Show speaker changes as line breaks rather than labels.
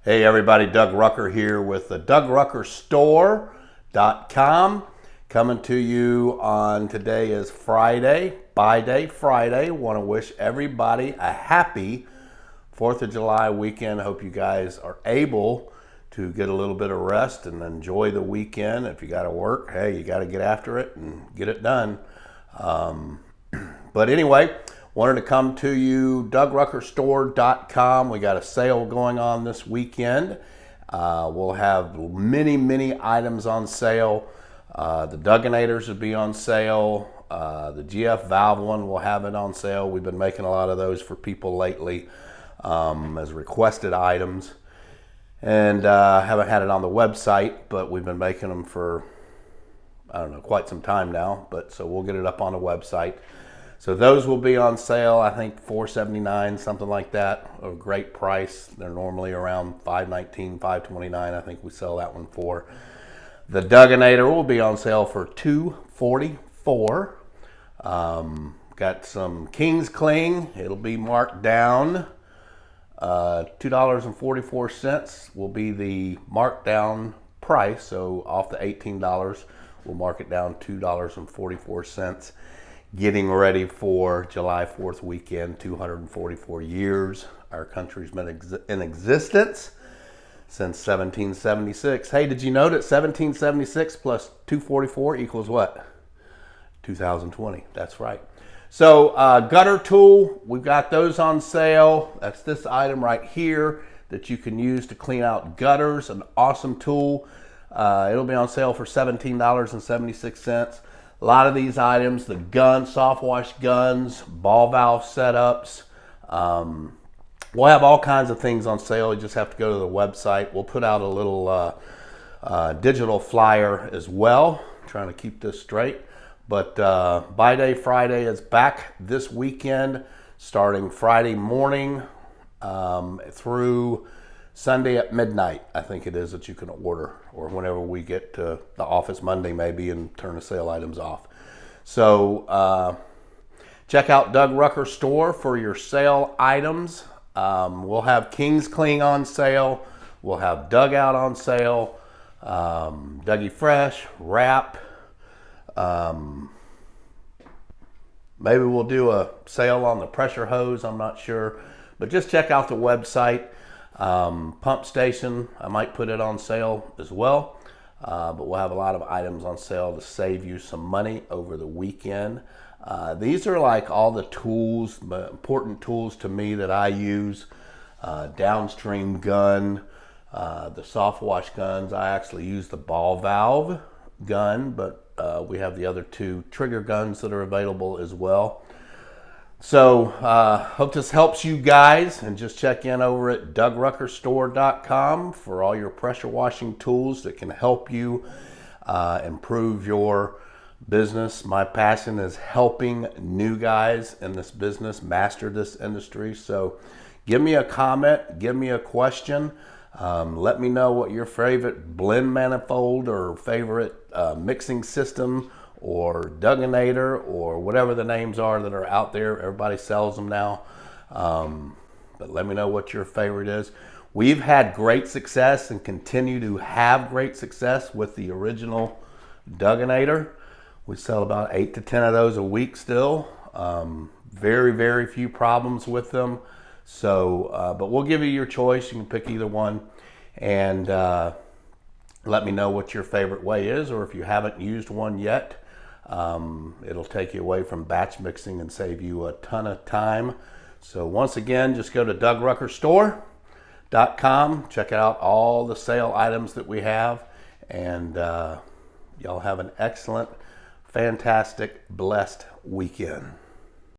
Hey everybody, Doug Rucker here with the DougRuckerStore.com, coming to you on today is Friday, Buy Day Friday. Want to wish everybody a happy 4th of July weekend. Hope you guys are able to get a little bit of rest and enjoy the weekend. If you got to work, hey, you got to get after it and get it done. But anyway, wanted to come to you, DougRuckerStore.com. We got a sale going on this weekend. We'll have many items on sale. The Dougenators will be on sale. The GF valve one, we'll have it on sale. We've been making a lot of those for people lately as requested items. And haven't had it on the website, but we've been making them for, I don't know, quite some time now. But so we'll get it up on the website. So those will be on sale, I think $4.79, something like that. A great price. They're normally around $5.19, $5.29. I think we sell that one for. The Dougenator will be on sale for $2.44. Got some King's Cling. It'll be marked down. $2.44 will be the markdown price. So off the $18, we'll mark it down $2.44. Getting ready for July 4th weekend, 244 years. Our country's been in existence since 1776. Hey, did you know that 1776 plus 244 equals what? 2020. That's right. So gutter tool, we've got those on sale. That's this item right here that you can use to clean out gutters. An awesome tool. It'll be on sale for $17.76. A lot of these items, the guns, soft wash guns, ball valve setups. We'll have all kinds of things on sale. You just have to go to the website. We'll put out a little digital flyer as well. I'm trying to keep this straight. But Buy Day Friday is back this weekend, starting Friday morning through Sunday at midnight, I think it is, that you can order, or whenever we get to the office Monday maybe and turn the sale items off. So check out Doug Rucker Store for your sale items. We'll have King's Cling on sale. We'll have Dugout on sale. Dougie Fresh, Wrap. Maybe we'll do a sale on the pressure hose, I'm not sure. But just check out the website. Pump station, I might put it on sale as well, but we'll have a lot of items on sale to save you some money over the weekend. These are like all the tools, the important tools to me that I use. Downstream gun, the soft wash guns. I actually use the ball valve gun, but we have the other two trigger guns that are available as well. So hope this helps you guys, and just check in over at DougRuckerStore.com for all your pressure washing tools that can help you improve your business. My passion is helping new guys in this business master this industry. So give me a comment, give me a question. Let me know what your favorite blend manifold or favorite mixing system or Dougenator or whatever the names are that are out there. Everybody sells them now. But let me know what your favorite is. We've had great success and continue to have great success with the original Dougenator. We sell about 8 to 10 of those a week still. Very few problems with them. So, but we'll give you your choice. You can pick either one. And let me know what your favorite way is, or if you haven't used one yet. It'll take you away from batch mixing and save you a ton of time. So once again, just go to DougRuckerStore.com. Check out all the sale items that we have. And y'all have an excellent, fantastic, blessed weekend.